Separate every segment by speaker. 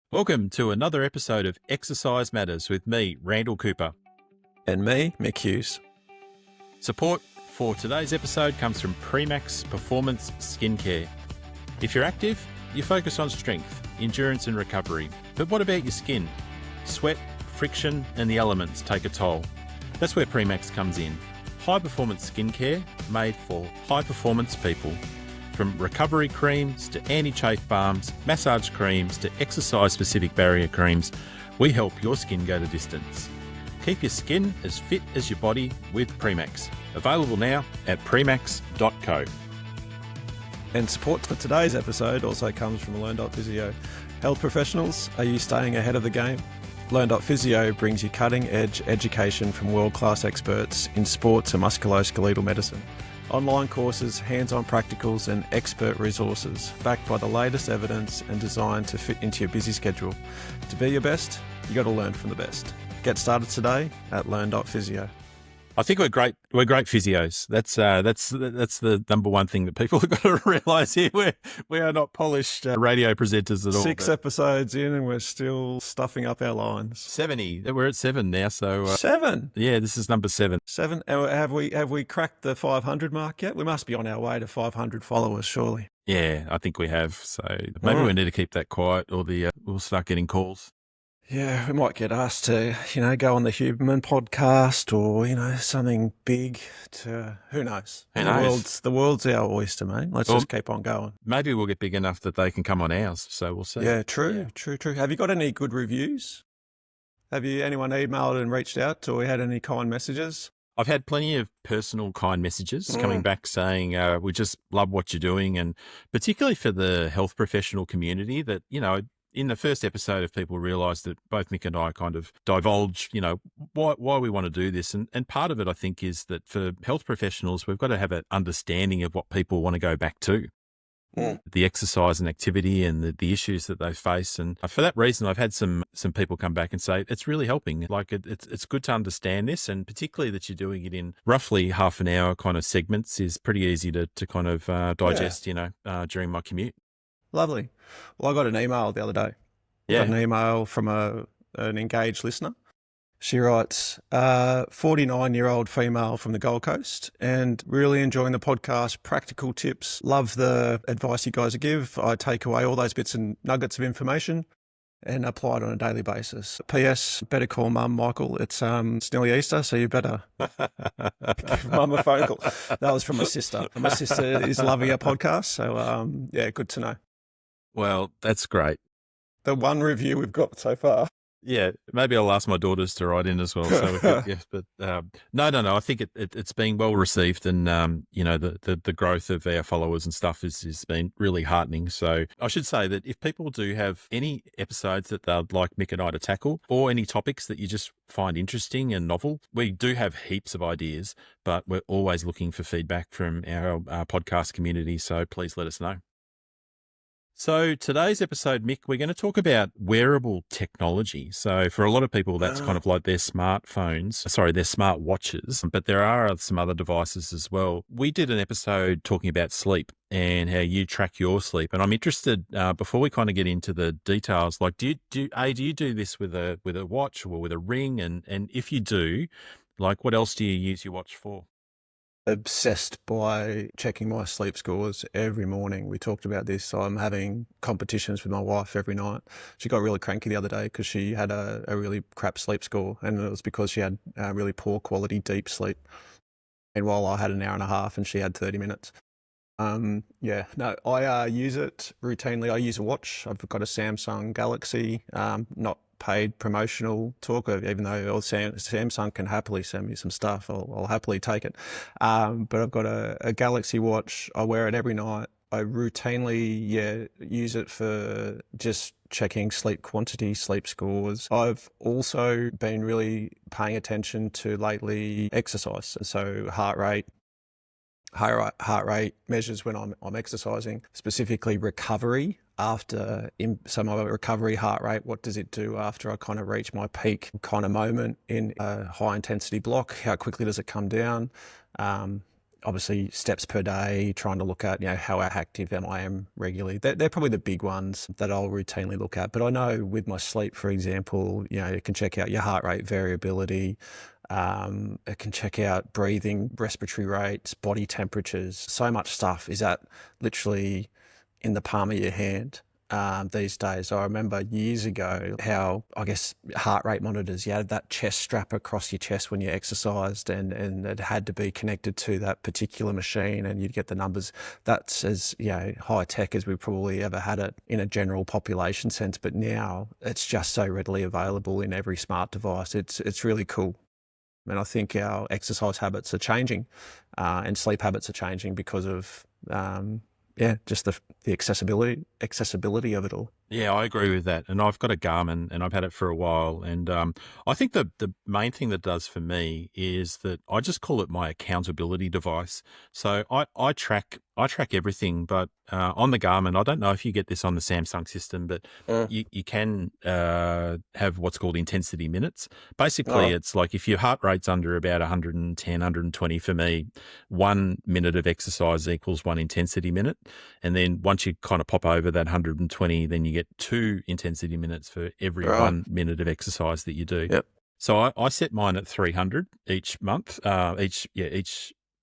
Speaker 1: Welcome to another episode of Exercise Matters with me, Randall Cooper.
Speaker 2: And me, Mick Hughes.
Speaker 1: Support for today's episode comes from Premax Performance Skincare. If you're active, you focus on strength, endurance and recovery. But what about your skin? Sweat, friction and the elements take a toll. That's where Premax comes in. High performance skincare made for high performance people. From recovery creams to anti-chafe balms, massage creams to exercise-specific barrier creams, we help your skin go the distance. Keep your skin as fit as your body with Premax. Available now at premax.co.
Speaker 2: And support for today's episode also comes from Learn.physio. Health professionals, are you staying ahead of the game? Learn.physio brings you cutting-edge education from world-class experts in sports and musculoskeletal medicine. Online courses, hands-on practicals and expert resources backed by the latest evidence and designed to fit into your busy schedule. To be your best, you got to learn from the best. Get started today at learn.physio.
Speaker 1: I think we're great physios. That's the number one thing that people have got to realise here. We are not polished radio presenters at all.
Speaker 2: 6 episodes in and we're still stuffing up our lines.
Speaker 1: 70. We're at 7 now. So
Speaker 2: 7?
Speaker 1: Yeah, this is number 7.
Speaker 2: 7? Have we cracked the 500 mark yet? We must be on our way to 500 followers, surely.
Speaker 1: Yeah, I think we have. So maybe we need to keep that quiet or we'll start getting calls.
Speaker 2: Yeah, we might get asked to, go on the Human podcast or, something big to, who knows?
Speaker 1: Who knows?
Speaker 2: The world's our oyster, mate. Let's just keep on going.
Speaker 1: Maybe we'll get big enough that they can come on ours, so we'll see.
Speaker 2: Yeah, true. Have you got any good reviews? Have anyone emailed and reached out or had any kind messages?
Speaker 1: I've had plenty of personal kind messages coming back saying, we just love what you're doing. And particularly for the health professional community that, in the first episode, if people realised that both Mick and I kind of divulge, why we want to do this. And part of it, I think, is that for health professionals, we've got to have an understanding of what people want to go back to. The exercise and activity and the issues that they face. And for that reason, I've had some people come back and say, it's really helping. Like it's good to understand this, and particularly that you're doing it in roughly half an hour kind of segments is pretty easy to kind of digest, during my commute.
Speaker 2: Lovely. Well, I got an email the other day.
Speaker 1: Yeah.
Speaker 2: Got an email from an engaged listener. She writes, 49-year-old female from the Gold Coast and really enjoying the podcast, practical tips. Love the advice you guys give. I take away all those bits and nuggets of information and apply it on a daily basis. P.S. Better call Mum, Michael. It's nearly Easter, so you better give Mum a phone call. That was from my sister. My sister is loving our podcast, so good to know.
Speaker 1: Well, that's great.
Speaker 2: The one review we've got so far.
Speaker 1: Yeah, maybe I'll ask my daughters to write in as well. So we could, but no. I think it's been well received, and the growth of our followers and stuff has been really heartening. So I should say that if people do have any episodes that they'd like Mick and I to tackle, or any topics that you just find interesting and novel, we do have heaps of ideas, but we're always looking for feedback from our podcast community. So please let us know. So today's episode, Mick, we're going to talk about wearable technology. So for a lot of people, that's kind of like their smartphones, their smartwatches, but there are some other devices as well. We did an episode talking about sleep and how you track your sleep. And I'm interested, before we kind of get into the details, like do you do this with a watch or with a ring? And if you do, like what else do you use your watch for?
Speaker 2: Obsessed by checking my sleep scores every morning. We talked about this. I'm having competitions with my wife every night. She got really cranky the other day because she had a really crap sleep score, and it was because she had really poor quality deep sleep. And while I had an hour and a half and she had 30 minutes. I use it routinely. I use a watch. I've got a Samsung Galaxy, not paid promotional talk, even though Samsung can happily send me some stuff. I'll happily take it. But I've got a Galaxy watch. I wear it every night. I routinely, use it for just checking sleep quantity, sleep scores. I've also been really paying attention to lately exercise. So heart rate measures when I'm exercising, specifically recovery after my recovery heart rate. What does it do after I kind of reach my peak kind of moment in a high intensity block? How quickly does it come down? obviously steps per day, trying to look at, how active am I am regularly. They're probably the big ones that I'll routinely look at. But I know with my sleep, for example, you can check out your heart rate variability. It can check out breathing, respiratory rates, body temperatures. So much stuff is at literally in the palm of your hand these days. I remember years ago how, I guess, heart rate monitors, you had that chest strap across your chest when you exercised, and it had to be connected to that particular machine, and you'd get the numbers. That's as high tech as we probably ever had it in a general population sense. But now it's just so readily available in every smart device. It's really cool. And I think our exercise habits are changing, and sleep habits are changing because of just the accessibility of it all.
Speaker 1: Yeah, I agree with that. And I've got a Garmin and I've had it for a while. And I think the main thing that does for me is that I just call it my accountability device. So I track everything, but on the Garmin, I don't know if you get this on the Samsung system, but
Speaker 2: Mm.
Speaker 1: you can have what's called intensity minutes. Basically,
Speaker 2: Oh,
Speaker 1: it's like if your heart rate's under about 110, 120 for me, 1 minute of exercise equals one intensity minute. And then once you kind of pop over that 120, then you get 2 intensity minutes for every
Speaker 2: right.
Speaker 1: 1 minute of exercise that you do.
Speaker 2: Yep.
Speaker 1: So I set mine at 300 each month,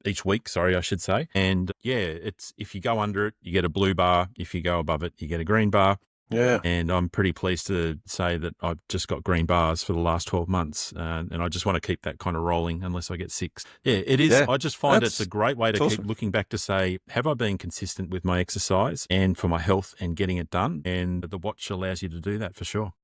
Speaker 1: each week, sorry, I should say. And yeah, it's if you go under it, you get a blue bar. If you go above it, you get a green bar.
Speaker 2: Yeah.
Speaker 1: And I'm pretty pleased to say that I've just got green bars for the last 12 months. And I just want to keep that kind of rolling unless I get sick. Yeah, it is.
Speaker 2: Yeah.
Speaker 1: I just find it's a
Speaker 2: That's
Speaker 1: great way to
Speaker 2: that's
Speaker 1: keep
Speaker 2: awesome.
Speaker 1: looking back to say, have I been consistent with my exercise and for my health and getting it done? And the watch allows you to do that for sure.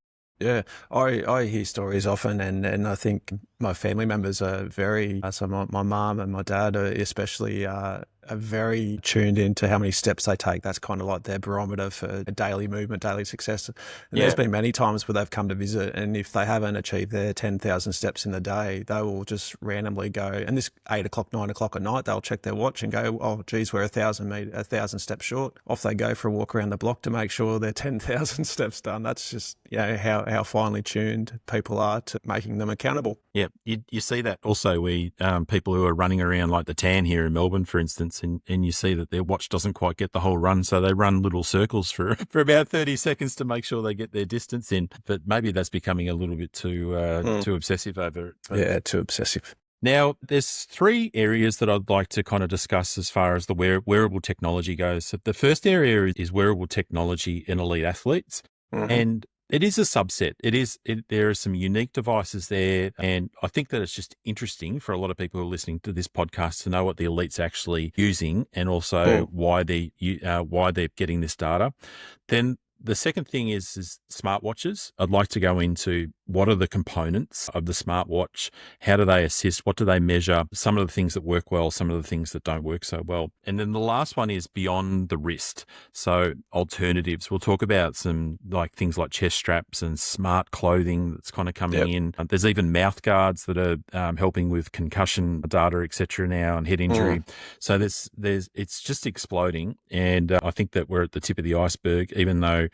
Speaker 2: Yeah, I hear stories often, and I think my family members are very, so my mum and my dad are especially are very tuned into how many steps they take. That's kind of like their barometer for daily movement, daily success. And there's
Speaker 1: Yeah.
Speaker 2: been many times where they've come to visit, and if they haven't achieved their 10,000 steps in the day, they will just randomly go, and this 8 o'clock, 9 o'clock at night, they'll check their watch and go, oh, geez, we're 1,000 steps short. Off they go for a walk around the block to make sure they're 10,000 steps done. That's just, how finely tuned people are to making them accountable.
Speaker 1: Yeah, you see that also we people who are running around like the tan here in Melbourne, for instance, and you see that their watch doesn't quite get the whole run, so they run little circles for for about 30 seconds to make sure they get their distance in. But maybe that's becoming a little bit
Speaker 2: Mm.
Speaker 1: too obsessive over it. But
Speaker 2: Yeah, too obsessive.
Speaker 1: now, there's three areas that I'd like to kind of discuss as far as the wearable technology goes. So the first area is wearable technology in elite athletes,
Speaker 2: Hmm.
Speaker 1: and it is a subset. There are some unique devices there, and I think that it's just interesting for a lot of people who are listening to this podcast to know what the elite's actually using, and also
Speaker 2: Mm.
Speaker 1: why they're getting this data. Then the second thing is smartwatches. I'd like to go into what are the components of the smartwatch, how do they assist, what do they measure, some of the things that work well, some of the things that don't work so well. And then the last one is beyond the wrist. So alternatives. We'll talk about some like things like chest straps and smart clothing that's kind of coming
Speaker 2: Yep.
Speaker 1: in. There's even mouth guards that are helping with concussion data, etc. now and head
Speaker 2: Mm.
Speaker 1: injury. So it's just exploding. And I think that we're at the tip of the iceberg, even though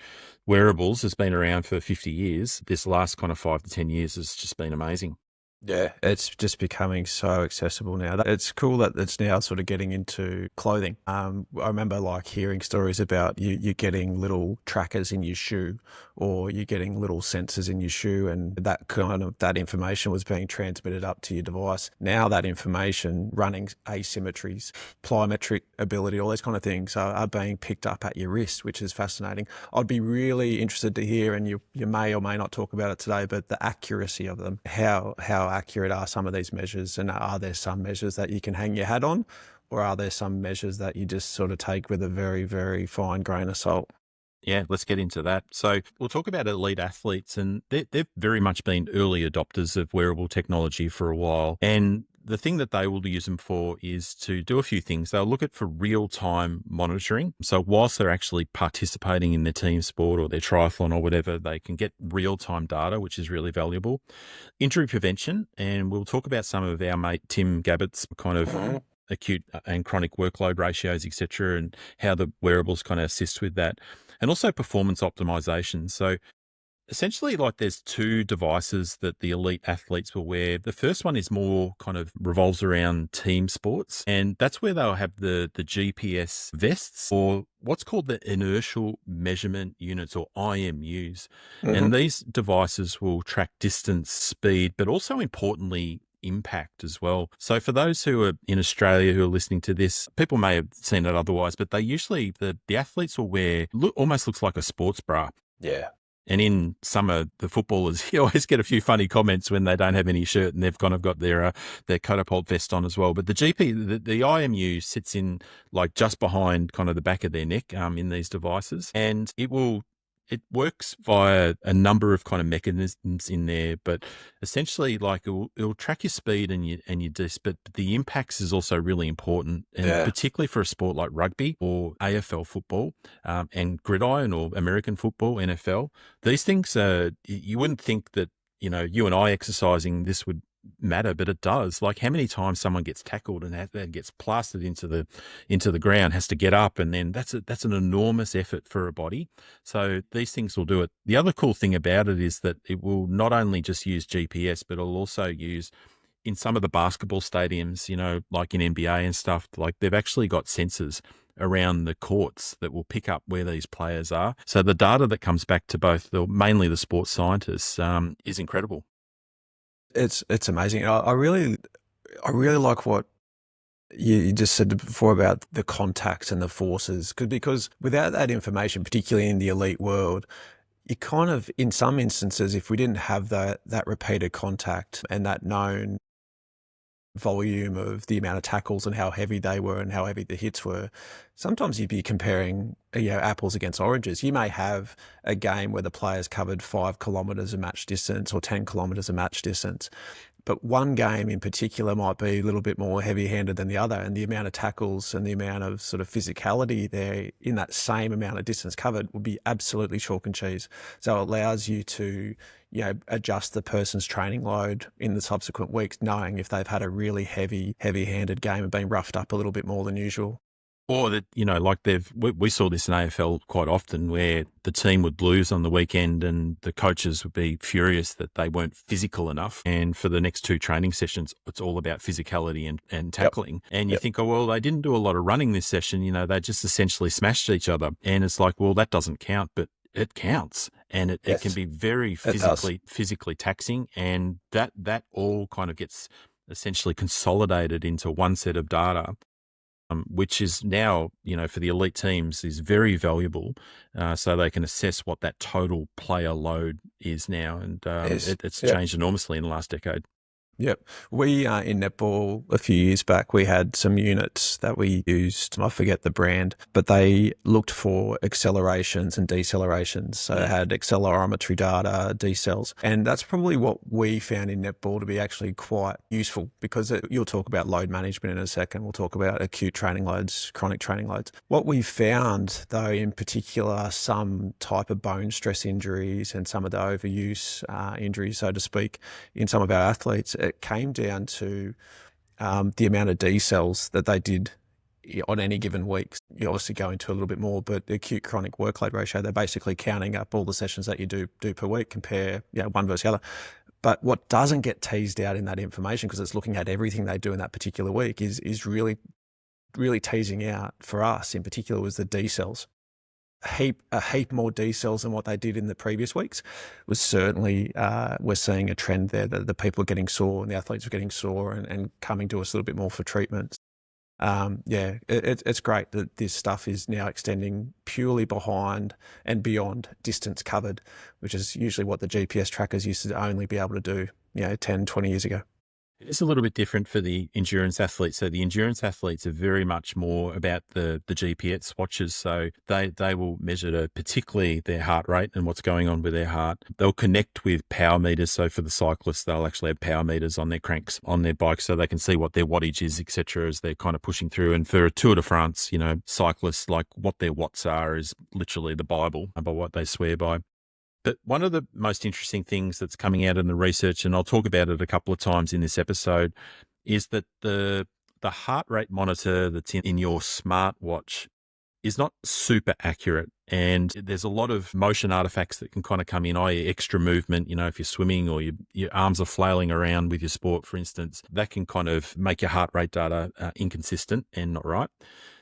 Speaker 1: wearables has been around for 50 years. This last kind of 5 to 10 years has just been amazing.
Speaker 2: Yeah, it's just becoming so accessible now. It's cool that it's now sort of getting into clothing. I remember like hearing stories about you getting little trackers in your shoe, or you're getting little sensors in your shoe, and that information was being transmitted up to your device. Now that information, running asymmetries, plyometric ability, all those kind of things are being picked up at your wrist, which is fascinating. I'd be really interested to hear, and you may or may not talk about it today, but the accuracy of them. How accurate are some of these measures, and are there some measures that you can hang your hat on, or are there some measures that you just sort of take with a very, very fine grain of salt?
Speaker 1: Yeah, let's get into that. So we'll talk about elite athletes, and they've very much been early adopters of wearable technology for a while. And the thing that they will use them for is to do a few things. They'll look at for real-time monitoring. So whilst they're actually participating in their team sport or their triathlon or whatever, they can get real-time data, which is really valuable. Injury prevention, and we'll talk about some of our mate Tim Gabbett's kind of acute and chronic workload ratios, etc., and how the wearables kind of assist with that, and also performance optimization. So Essentially, like there's two devices that the elite athletes will wear. The first one is more kind of revolves around team sports, and that's where they'll have the GPS vests or what's called the inertial measurement units or IMUs.
Speaker 2: Hmm.
Speaker 1: And these devices will track distance, speed, but also importantly, impact as well. So for those who are in Australia who are listening to this, people may have seen it otherwise, but they usually the athletes will wear almost looks like a sports bra.
Speaker 2: Yeah.
Speaker 1: And in summer, the footballers, you always get a few funny comments when they don't have any shirt and they've kind of got their catapult vest on as well. But the IMU sits in like just behind kind of the back of their neck in these devices, and it works via a number of kind of mechanisms in there, but essentially like it'll track your speed and your dis, but the impacts is also really important, and
Speaker 2: Yeah.
Speaker 1: particularly for a sport like rugby or AFL football and gridiron or American football, NFL. These things, you wouldn't think that, you and I exercising this would matter, but it does. Like how many times someone gets tackled and gets plastered into the ground, has to get up, and then that's an enormous effort for a body. So these things will do it. The other cool thing about it is that it will not only just use GPS, but it'll also use in some of the basketball stadiums, like in NBA and stuff, like they've actually got sensors around the courts that will pick up where these players are. So the data that comes back to mainly the sports scientists, is incredible.
Speaker 2: It's amazing. I really like what you just said before about the contacts and the forces, because without that information, particularly in the elite world, you kind of, in some instances, if we didn't have that repeated contact and that known volume of the amount of tackles and how heavy they were and how heavy the hits were, sometimes you'd be comparing, apples against oranges. You may have a game where the players covered 5 kilometers of match distance or 10 kilometers of match distance, but one game in particular might be a little bit more heavy-handed than the other, and the amount of tackles and the amount of sort of physicality there in that same amount of distance covered would be absolutely chalk and cheese. So it allows you to, adjust the person's training load in the subsequent weeks, knowing if they've had a really heavy-handed game and been roughed up a little bit more than usual.
Speaker 1: Or that, like we saw this in AFL quite often where the team would lose on the weekend and the coaches would be furious that they weren't physical enough. And for the next two training sessions, it's all about physicality and
Speaker 2: Yep.
Speaker 1: tackling. And you
Speaker 2: Yep.
Speaker 1: think, oh, well, they didn't do a lot of running this session. They just essentially smashed each other. And it's like, well, that doesn't count, but it counts. And it can
Speaker 2: Yes,
Speaker 1: be very
Speaker 2: it does.
Speaker 1: physically taxing. And that all kind of gets essentially consolidated into one set of data, which is now, for the elite teams is very valuable, so they can assess what that total player load is now. And
Speaker 2: Yes.
Speaker 1: it's
Speaker 2: Yep.
Speaker 1: changed enormously in the last decade.
Speaker 2: Yep. We in netball a few years back, we had some units that we used. I forget the brand, but they looked for accelerations and decelerations. So it had accelerometry data, decels, and that's probably what we found in netball to be actually quite useful, because you'll talk about load management in a second. We'll talk about acute training loads, chronic training loads. What we found, though, in particular, some type of bone stress injuries and some of the overuse injuries, so to speak, in some of our athletes, it came down to the amount of D cells that they did on any given week. You obviously go into a little bit more, but the acute chronic workload ratio, they're basically counting up all the sessions that you do per week, compare one versus the other. But what doesn't get teased out in that information, because it's looking at everything they do in that particular week, is really, really teasing out for us in particular was the D cells. A heap more D cells than what they did in the previous weeks was certainly, we're seeing a trend there that the people are getting sore and the athletes are getting sore and coming to us a little bit more for treatments. It's great that this stuff is now extending purely behind and beyond distance covered, which is usually what the GPS trackers used to only be able to do, 10, 20 years ago.
Speaker 1: It's a little bit different for the endurance athletes. So the endurance athletes are very much more about the GPS watches. So they will measure particularly their heart rate and what's going on with their heart. They'll connect with power meters. So for the cyclists, they'll actually have power meters on their cranks on their bikes so they can see what their wattage is, etc., as they're kind of pushing through. And for a Tour de France, cyclists, like what their watts are is literally the Bible by what they swear by. But one of the most interesting things that's coming out in the research, and I'll talk about it a couple of times in this episode, is that the heart rate monitor that's in your smartwatch is not super accurate. And there's a lot of motion artifacts that can kind of come in, i.e. extra movement. If you're swimming or your arms are flailing around with your sport, for instance, that can kind of make your heart rate data inconsistent and not right.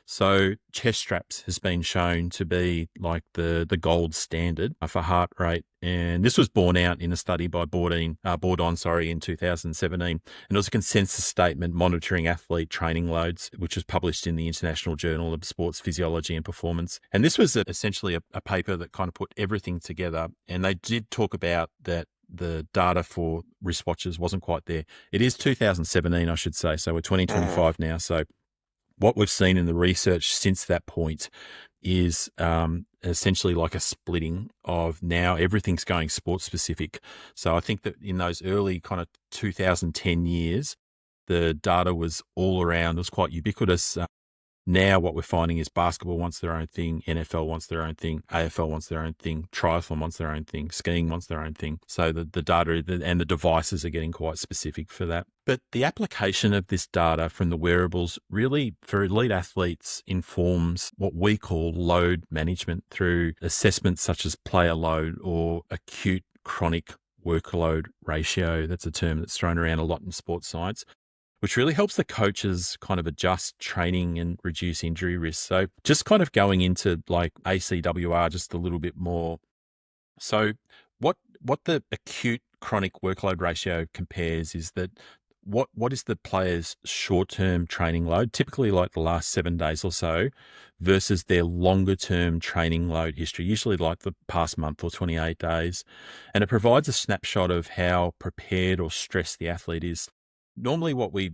Speaker 1: So chest straps has been shown to be like the gold standard for heart rate. And this was borne out in a study by Bourdon, in 2017. And it was a consensus statement monitoring athlete training loads, which was published in the International Journal of Sports Physiology and Performance. And this was essentially a paper that kind of put everything together. And they did talk about that the data for wristwatches wasn't quite there. It is 2017, I should say. So we're 2025 now. So what we've seen in the research since that point is essentially like a splitting of now everything's going sports specific. So I think that in those early kind of 2010 years, the data was all around, it was quite ubiquitous. Now what we're finding is basketball wants their own thing, NFL wants their own thing, AFL wants their own thing, triathlon wants their own thing, skiing wants their own thing. So the data and the devices are getting quite specific for that. But the application of this data from the wearables really, for elite athletes, informs what we call load management through assessments such as player load or acute chronic workload ratio. That's a term that's thrown around a lot in sports science, which really helps the coaches kind of adjust training and reduce injury risk. So just kind of going into like ACWR just a little bit more. So what the acute chronic workload ratio compares is that what is the player's short-term training load, typically like the last 7 days or so, versus their longer-term training load history, usually like the past month or 28 days. And it provides a snapshot of how prepared or stressed the athlete is. Normally what we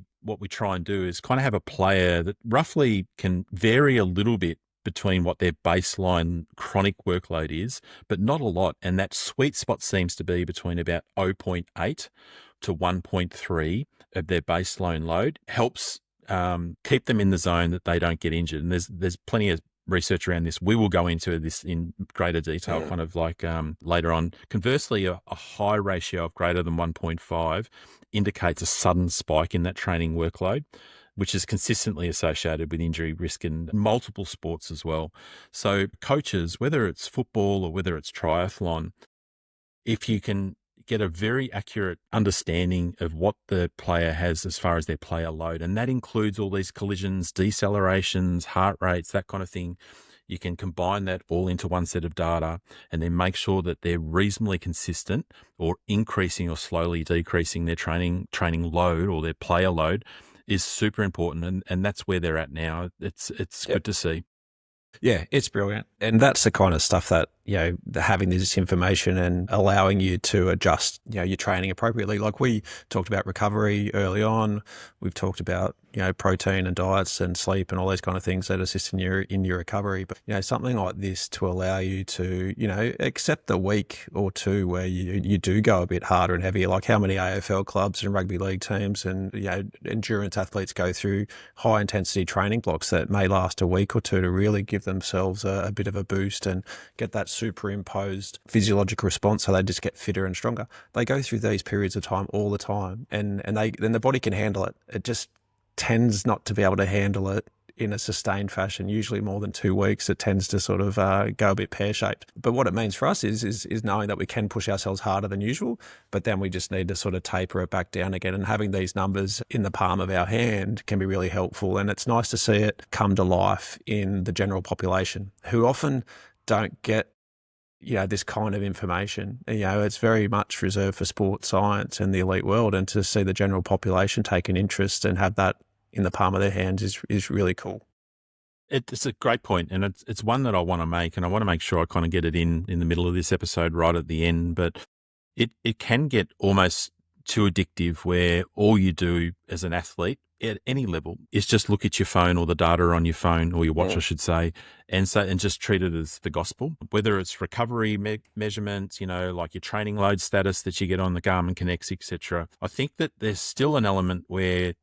Speaker 1: try and do is kind of have a player that roughly can vary a little bit between what their baseline chronic workload is, but not a lot. And that sweet spot seems to be between about 0.8 to 1.3 of their baseline load. Helps keep them in the zone that they don't get injured. And there's plenty of research around this. We will go into this in greater detail kind of like later on. Conversely, a high ratio of greater than 1.5 indicates a sudden spike in that training workload, which is consistently associated with injury risk in multiple sports as well. So coaches, whether it's football or whether it's triathlon, if you can get a very accurate understanding of what the player has as far as their player load, and that includes all these collisions, decelerations, heart rates, that kind of thing, you can combine that all into one set of data and then make sure that they're reasonably consistent or increasing or slowly decreasing their training load or their player load is super important. And that's where they're at now. It's good to see.
Speaker 2: Yeah, it's brilliant. And that's the kind of stuff that, having this information and allowing you to adjust, your training appropriately. Like we talked about recovery early on. We've talked about, protein and diets and sleep and all those kind of things that assist in your recovery. But, something like this to allow you to, accept the week or two where you do go a bit harder and heavier, like how many AFL clubs and rugby league teams and, endurance athletes go through high intensity training blocks that may last a week or two to really give themselves a bit of a boost and get that superimposed physiological response, so they just get fitter and stronger. They go through these periods of time all the time, and then the body can handle it. It just tends not to be able to handle it in a sustained fashion. Usually more than 2 weeks, it tends to sort of go a bit pear-shaped. But what it means for us is knowing that we can push ourselves harder than usual, but then we just need to sort of taper it back down again. And having these numbers in the palm of our hand can be really helpful. And it's nice to see it come to life in the general population, who often don't get this kind of information. It's very much reserved for sports science and the elite world, and to see the general population take an interest and have that in the palm of their hands is really cool.
Speaker 1: It's a great point, and it's one that I want to make, and I want to make sure I kind of get it in the middle of this episode right at the end. But it can get almost too addictive where all you do as an athlete at any level is just look at your phone or the data on your phone or your watch, I should say, and just treat it as the gospel. Whether it's recovery measurements, like your training load status that you get on the Garmin Connects, etc. I think that there's still an element where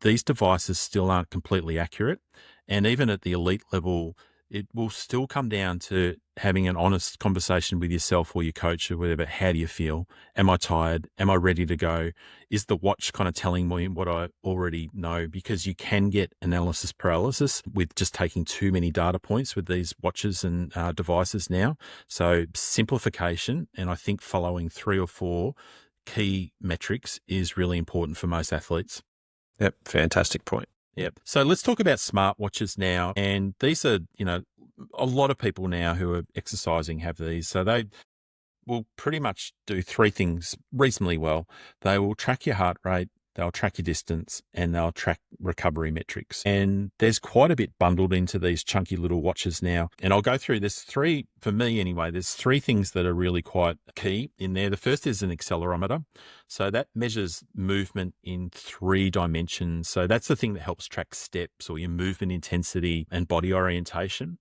Speaker 1: these devices still aren't completely accurate, and even at the elite level, it will still come down to having an honest conversation with yourself or your coach or whatever. How do you feel? Am I tired? Am I ready to go? Is the watch kind of telling me what I already know? Because you can get analysis paralysis with just taking too many data points with these watches and devices now. So simplification, and I think following 3 or 4 key metrics is really important for most athletes.
Speaker 2: Yep, fantastic point.
Speaker 1: Yep. So let's talk about smartwatches now. And these are, a lot of people now who are exercising have these. So they will pretty much do 3 things reasonably well. They will track your heart rate, they'll track your distance, and they'll track recovery metrics. And there's quite a bit bundled into these chunky little watches now. And I'll go through this 3, for me anyway, there's 3 things that are really quite key in there. The first is an accelerometer. So that measures movement in 3 dimensions. So that's the thing that helps track steps or your movement intensity and body orientation.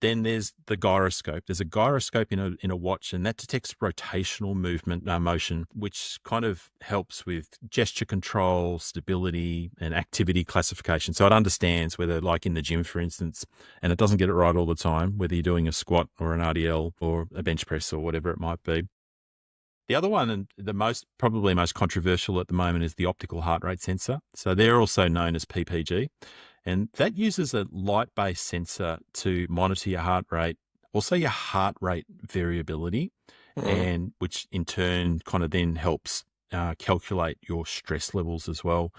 Speaker 1: Then there's the gyroscope. There's a gyroscope in a watch, and that detects rotational movement, motion, which kind of helps with gesture control, stability, and activity classification. So it understands whether, like in the gym, for instance, and it doesn't get it right all the time, whether you're doing a squat or an RDL or a bench press or whatever it might be. The other one, and probably most controversial at the moment, is the optical heart rate sensor. So they're also known as PPG. And that uses a light-based sensor to monitor your heart rate, also your heart rate variability, and which in turn kind of then helps calculate your stress levels as well.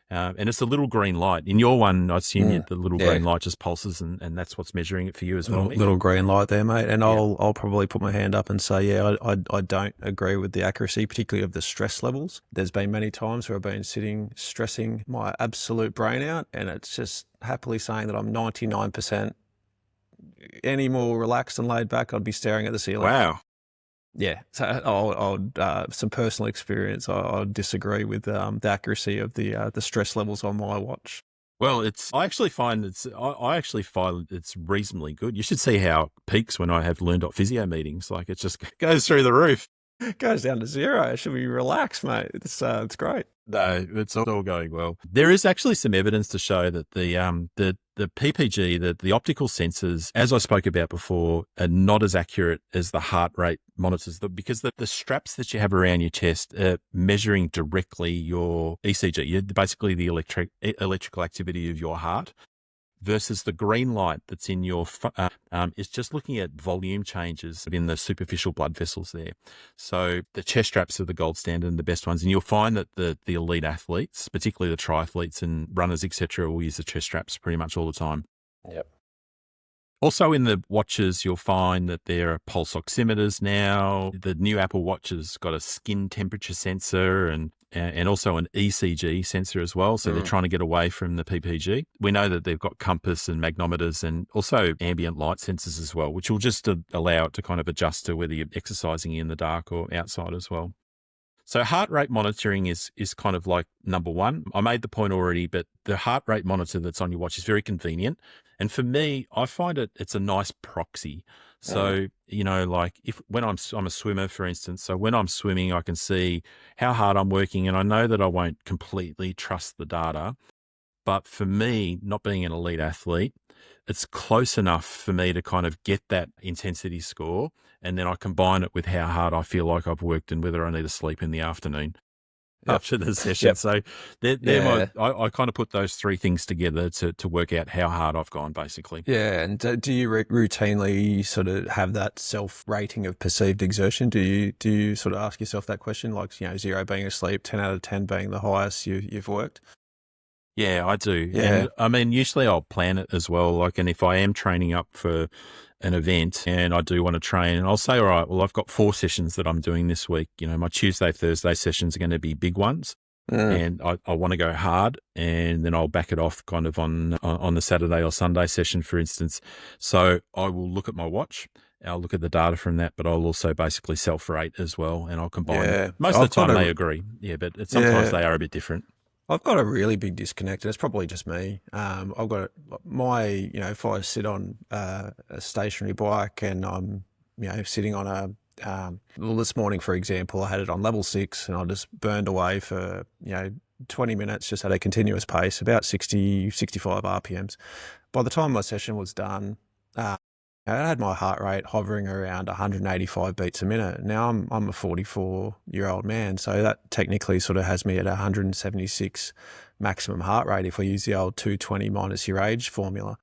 Speaker 1: And it's a little green light. In your one, I assume the little green light just pulses, and that's what's measuring it for you as well, Mick?
Speaker 2: Little green light there, mate. And I'll probably put my hand up and say, I don't agree with the accuracy, particularly of the stress levels. There's been many times where I've been sitting stressing my absolute brain out, and it's just happily saying that I'm 99%. Any more relaxed and laid back, I'd be staring at the ceiling.
Speaker 1: Wow.
Speaker 2: Yeah, so I'll some personal experience. I'll disagree with the accuracy of the stress levels on my watch.
Speaker 1: Well, I actually find it's reasonably good. You should see how it peaks when I have learn.physio meetings. Like it just goes through the roof.
Speaker 2: It goes down to 0. It should be relaxed, mate. It's great.
Speaker 1: No, it's all going well. There is actually some evidence to show that the PPG, the optical sensors, as I spoke about before, are not as accurate as the heart rate monitors, because the straps that you have around your chest are measuring directly your ECG, basically the electrical activity of your heart, versus the green light that's in your is just looking at volume changes in the superficial blood vessels there. So the chest straps are the gold standard and the best ones. And you'll find that the elite athletes, particularly the triathletes and runners, etc., will use the chest straps pretty much all the time.
Speaker 2: Yep.
Speaker 1: Also in the watches, you'll find that there are pulse oximeters now. The new Apple Watch has got a skin temperature sensor and also an ECG sensor as well. So they're trying to get away from the PPG. We know that they've got compass and magnometers and also ambient light sensors as well, which will just allow it to kind of adjust to whether you're exercising in the dark or outside as well. So heart rate monitoring is kind of like number one. I made the point already, but the heart rate monitor that's on your watch is very convenient. And for me, I find it's a nice proxy. So, like when I'm a swimmer, for instance, so when I'm swimming, I can see how hard I'm working, and I know that I won't completely trust the data. But for me, not being an elite athlete, it's close enough for me to kind of get that intensity score. And then I combine it with how hard I feel like I've worked and whether I need to sleep in the afternoon after the session.
Speaker 2: Yep.
Speaker 1: So I kind of put those 3 things together to work out how hard I've gone, basically.
Speaker 2: Yeah. And do you routinely sort of have that self-rating of perceived exertion? Do you sort of ask yourself that question, like, 0 being asleep, 10 out of 10 being the highest you've worked?
Speaker 1: Yeah, I do.
Speaker 2: Yeah.
Speaker 1: And I mean, usually I'll plan it as well. Like, and if I am training up for an event and I do want to train, and I'll say, all right, well, I've got 4 sessions that I'm doing this week. My Tuesday, Thursday sessions are going to be big ones. And I want to go hard, and then I'll back it off kind of on the Saturday or Sunday session, for instance. So I will look at my watch. I'll look at the data from that, but I'll also basically self-rate as well, and I'll combine it. Most of the time they agree. Yeah, but sometimes they are a bit different.
Speaker 2: I've got a really big disconnect, and it's probably just me. I've got if I sit on a stationary bike and I'm, sitting on well, this morning, for example, I had it on level 6 and I just burned away for, 20 minutes, just at a continuous pace, about 60, 65 RPMs. By the time my session was done, I had my heart rate hovering around 185 beats a minute. Now I'm a 44-year-old man, so that technically sort of has me at 176 maximum heart rate if we use the old 220 minus your age formula.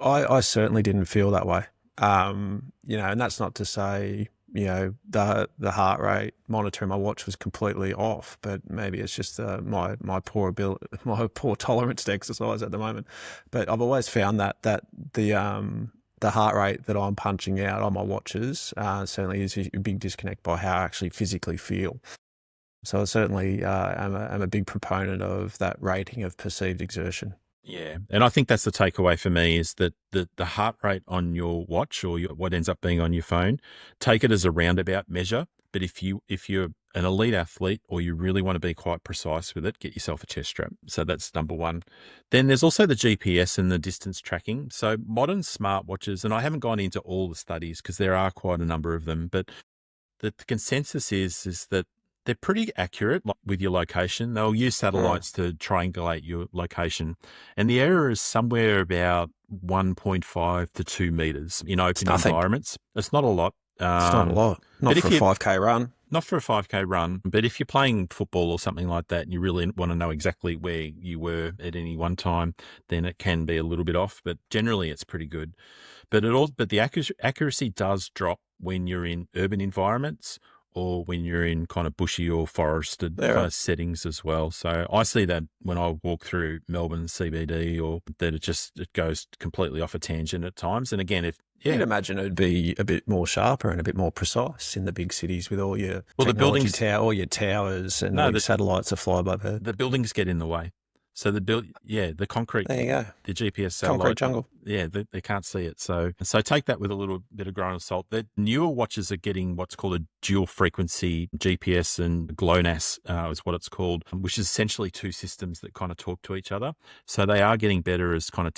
Speaker 2: I certainly didn't feel that way. And that's not to say, the heart rate monitor in my watch was completely off, but maybe it's just my poor ability, my poor tolerance to exercise at the moment. But I've always found that the heart rate that I'm punching out on my watches certainly is a big disconnect by how I actually physically feel. So I certainly am a big proponent of that rating of perceived exertion.
Speaker 1: Yeah, and I think that's the takeaway for me is that the heart rate on your watch or what ends up being on your phone, take it as a roundabout measure. But if you're an elite athlete or you really want to be quite precise with it, get yourself a chest strap. So that's number one. Then there's also the GPS and the distance tracking. So modern smartwatches, and I haven't gone into all the studies because there are quite a number of them, but the consensus is that they're pretty accurate with your location. They'll use
Speaker 2: Mm.
Speaker 1: satellites to triangulate your location, and the error is somewhere about 1.5 to 2 meters in
Speaker 2: It's
Speaker 1: open
Speaker 2: nothing.
Speaker 1: environments. It's not a lot.
Speaker 2: It's not a lot. Not
Speaker 1: But
Speaker 2: for
Speaker 1: if
Speaker 2: a
Speaker 1: you
Speaker 2: 5K run.
Speaker 1: not for a 5K run, but if you're playing football or something like that and you really want to know exactly where you were at any one time, then it can be a little bit off, but generally it's pretty good. But the accuracy does drop when you're in urban environments or when you're in kind of bushy or forested kind
Speaker 2: There.
Speaker 1: of settings as well. So I see that when I walk through Melbourne CBD, or that it goes completely off a tangent at times. And again, if
Speaker 2: You'd
Speaker 1: yeah,
Speaker 2: imagine it'd be a bit more sharper and a bit more precise in the big cities with all your
Speaker 1: well the
Speaker 2: technology
Speaker 1: buildings
Speaker 2: tower, all your towers and all
Speaker 1: no
Speaker 2: your
Speaker 1: the
Speaker 2: satellites that fly above.
Speaker 1: the buildings get in the way. So the concrete,
Speaker 2: There you go.
Speaker 1: the GPS
Speaker 2: Concrete
Speaker 1: satellite,
Speaker 2: jungle.
Speaker 1: yeah, they can't see it. So take that with a little bit of grain of salt. The newer watches are getting what's called a dual frequency GPS and GLONASS is what it's called, which is essentially two systems that kind of talk to each other. So they are getting better as kind of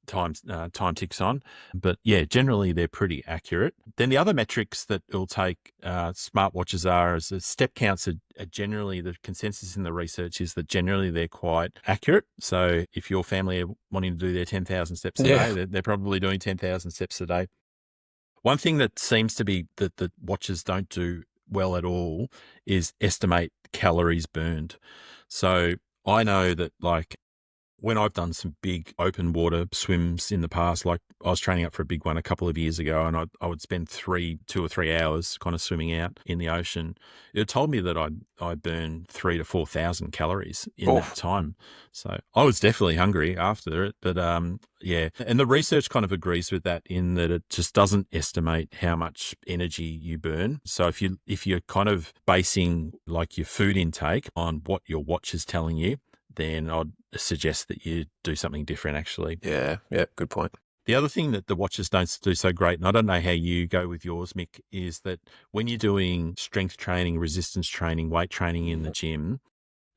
Speaker 1: time ticks on. But yeah, generally they're pretty accurate. Then the other metrics that it'll take smartwatches is the step counts are generally, the consensus in the research is that generally they're quite accurate. So if your family are wanting to do their 10,000 steps a
Speaker 2: Yeah.
Speaker 1: day, they're probably doing 10,000 steps a day. One thing that seems to be that the watches don't do well at all is estimate calories burned. So I know that like when I've done some big open water swims in the past, like I was training up for a big one a couple of years ago, and I would spend 2 or 3 hours kind of swimming out in the ocean. It told me that I burn 3 to 4,000 calories in
Speaker 2: Oh,
Speaker 1: that time. So I was definitely hungry after it, but yeah. And the research kind of agrees with that in that it just doesn't estimate how much energy you burn. So if you're kind of basing like your food intake on what your watch is telling you, then I'd suggest that you do something different, actually.
Speaker 2: yeah. Yeah. Good point.
Speaker 1: The other thing that the watches don't do so great, and I don't know how you go with yours, Mick, is that when you're doing strength training, resistance training, weight training in the gym,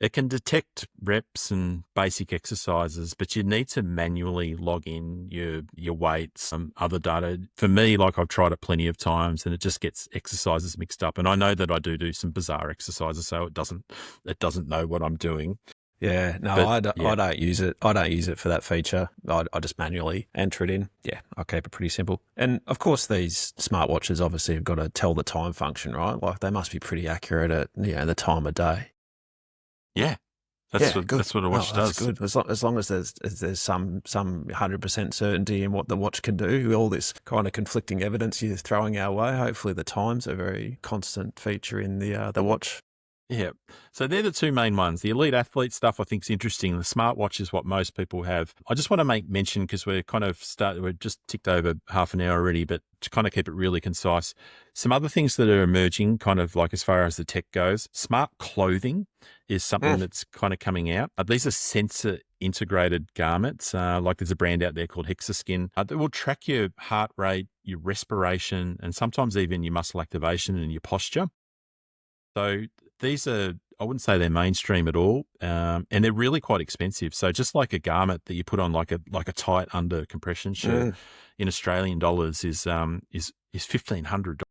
Speaker 1: it can detect reps and basic exercises, but you need to manually log in your weights, some other data. For me, like I've tried it plenty of times, and it just gets exercises mixed up. And I know that I do some bizarre exercises, so it doesn't know what I'm doing.
Speaker 2: Yeah. No,
Speaker 1: But
Speaker 2: I don't,
Speaker 1: yeah,
Speaker 2: I don't use it. I don't use it for that feature. I just manually enter it in. Yeah. I keep it pretty simple. And of course, these smartwatches obviously have got to tell the time function, right? Like they must be pretty accurate at, the time of day.
Speaker 1: yeah, that's
Speaker 2: Yeah,
Speaker 1: what
Speaker 2: good.
Speaker 1: that's what a
Speaker 2: Oh,
Speaker 1: watch
Speaker 2: that's
Speaker 1: does.
Speaker 2: good. As long as there's some 100% certainty in what the watch can do, all this kind of conflicting evidence you're throwing our way. Hopefully, the time's a very constant feature in the watch.
Speaker 1: Yeah. So they're the two main ones. The elite athlete stuff I think is interesting. The smartwatch is what most people have. I just want to make mention because we're just ticked over half an hour already, but to kind of keep it really concise, some other things that are emerging kind of like as far as the tech goes, smart clothing is something
Speaker 2: Mm.
Speaker 1: that's kind of coming out. These are sensor integrated garments. Like there's a brand out there called Hexaskin that will track your heart rate, your respiration, and sometimes even your muscle activation and your posture. So these are, I wouldn't say they're mainstream at all, and they're really quite expensive. So just like a garment that you put on like a tight under compression shirt
Speaker 2: Mm.
Speaker 1: in Australian dollars is $1,500. So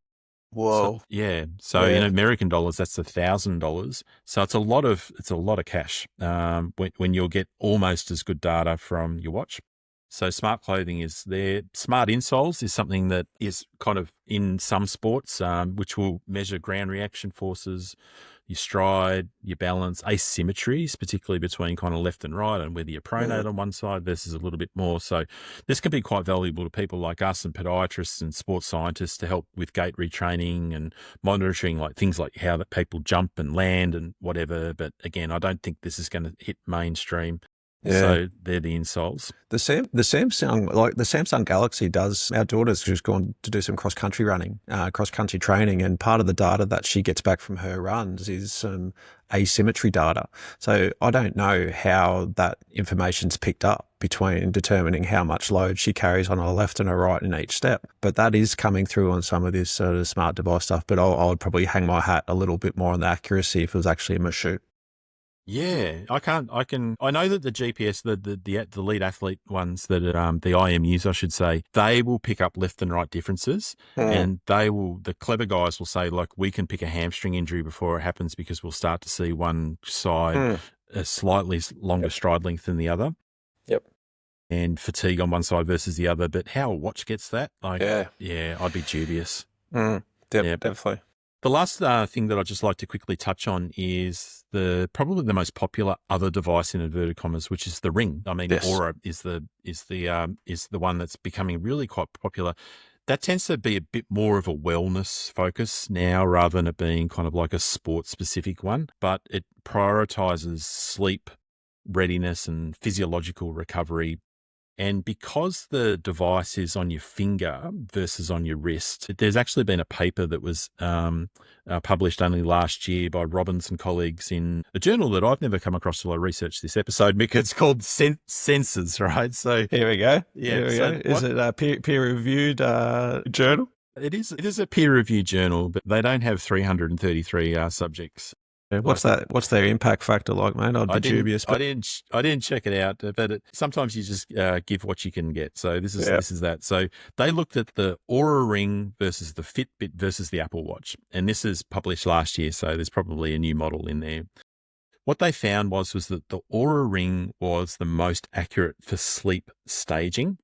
Speaker 2: Whoa.
Speaker 1: yeah, so in
Speaker 2: Yeah.
Speaker 1: American dollars that's $1,000. So it's a lot of cash when you'll get almost as good data from your watch. So smart clothing is there. Smart insoles is something that is kind of in some sports, which will measure ground reaction forces, your stride, your balance, asymmetries, particularly between kind of left and right, and whether you're pronate on one side versus a little bit more. So this can be quite valuable to people like us and podiatrists and sports scientists to help with gait retraining and monitoring like things like how that people jump and land and whatever. But again, I don't think this is going to hit mainstream.
Speaker 2: Yeah.
Speaker 1: So they're the insoles.
Speaker 2: The Samsung Galaxy does. Our daughter's just gone to do some cross country running, cross country training, and part of the data that she gets back from her runs is some asymmetry data. So I don't know how that information's picked up between determining how much load she carries on her left and her right in each step. But that is coming through on some of this sort of smart device stuff. But I would probably hang my hat a little bit more on the accuracy if it was actually a Mashoot.
Speaker 1: Yeah, I know that the GPS, the lead athlete ones that the IMUs, I should say, they will pick up left and right differences, and the clever guys will say, like, we can pick a hamstring injury before it happens because we'll start to see one side a slightly longer stride length than the other.
Speaker 2: Yep.
Speaker 1: And fatigue on one side versus the other. But how a watch gets that, yeah, I'd be dubious.
Speaker 2: Definitely.
Speaker 1: The last thing that I'd just like to quickly touch on is probably the most popular other device in inverted commas, which is the Ring. I mean, yes. Aura is the one that's becoming really quite popular. That tends to be a bit more of a wellness focus now rather than it being kind of like a sports specific one, but it prioritizes sleep, readiness and physiological recovery. And because the device is on your finger versus on your wrist, there's actually been a paper that was published only last year by Robbins and colleagues in a journal that I've never come across till I researched this episode, Mick. It's called Sensors, right? So
Speaker 2: here we go.
Speaker 1: Yeah,
Speaker 2: here we go. Is it a peer-reviewed journal?
Speaker 1: It is a peer-reviewed journal, but they don't have 333 subjects.
Speaker 2: What's their impact factor like, mate? I'd be dubious.
Speaker 1: But I didn't check it out, but sometimes you just give what you can get. So this is that. So they looked at the Aura Ring versus the Fitbit versus the Apple Watch, and this is published last year. So there's probably a new model in there. What they found was that the Aura Ring was the most accurate for sleep staging,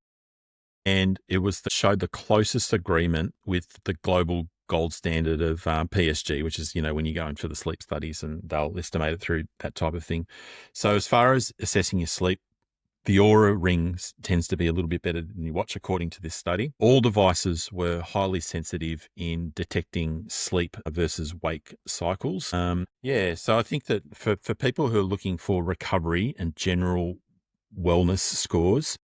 Speaker 1: and it showed the closest agreement with the global gold standard of PSG, which is, when you go in for the sleep studies and they'll estimate it through that type of thing. So as far as assessing your sleep, the Aura Rings tends to be a little bit better than your watch, according to this study. All devices were highly sensitive in detecting sleep versus wake cycles. So I think that for people who are looking for recovery and general wellness scores,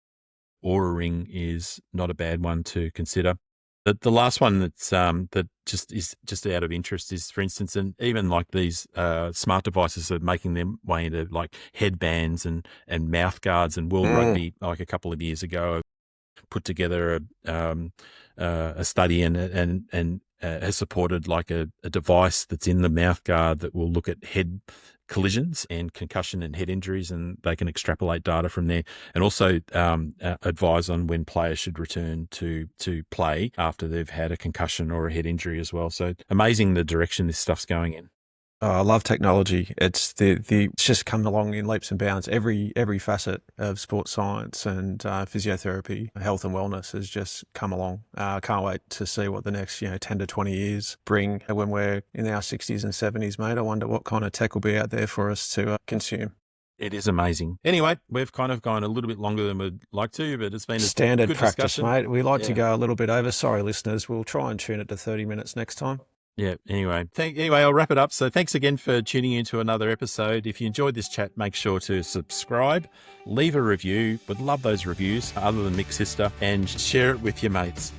Speaker 1: Aura Ring is not a bad one to consider. The last one that just out of interest is, for instance, and even like these smart devices are making their way into like headbands and mouth guards, and World Rugby, like a couple of years ago, put together a study and has supported like a device that's in the mouth guard that will look at head collisions and concussion and head injuries, and they can extrapolate data from there, and also advise on when players should return to play after they've had a concussion or a head injury as well. So amazing the direction this stuff's going in.
Speaker 2: I love technology. It's it's just come along in leaps and bounds. Every facet of sports science and physiotherapy, health and wellness has just come along. I can't wait to see what the next 10 to 20 years bring when we're in our 60s and 70s, mate. I wonder what kind of tech will be out there for us to consume.
Speaker 1: It is amazing. Anyway, we've kind of gone a little bit longer than we'd like to, but it's been a
Speaker 2: standard
Speaker 1: good
Speaker 2: practice,
Speaker 1: discussion.
Speaker 2: Mate. We like to go a little bit over. Sorry, listeners. We'll try and tune it to 30 minutes next time.
Speaker 1: Yeah. Anyway, I'll wrap it up. So thanks again for tuning into another episode. If you enjoyed this chat, make sure to subscribe, leave a review. Would love those reviews, other than Mick's sister, and share it with your mates.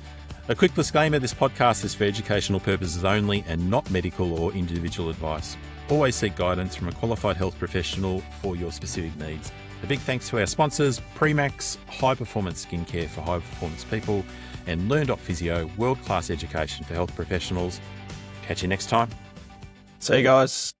Speaker 1: A quick disclaimer: this podcast is for educational purposes only and not medical or individual advice. Always seek guidance from a qualified health professional for your specific needs. A big thanks to our sponsors, Premax, high performance skincare for high performance people, and Learn.physio, world class education for health professionals. Catch you next time.
Speaker 2: See you guys.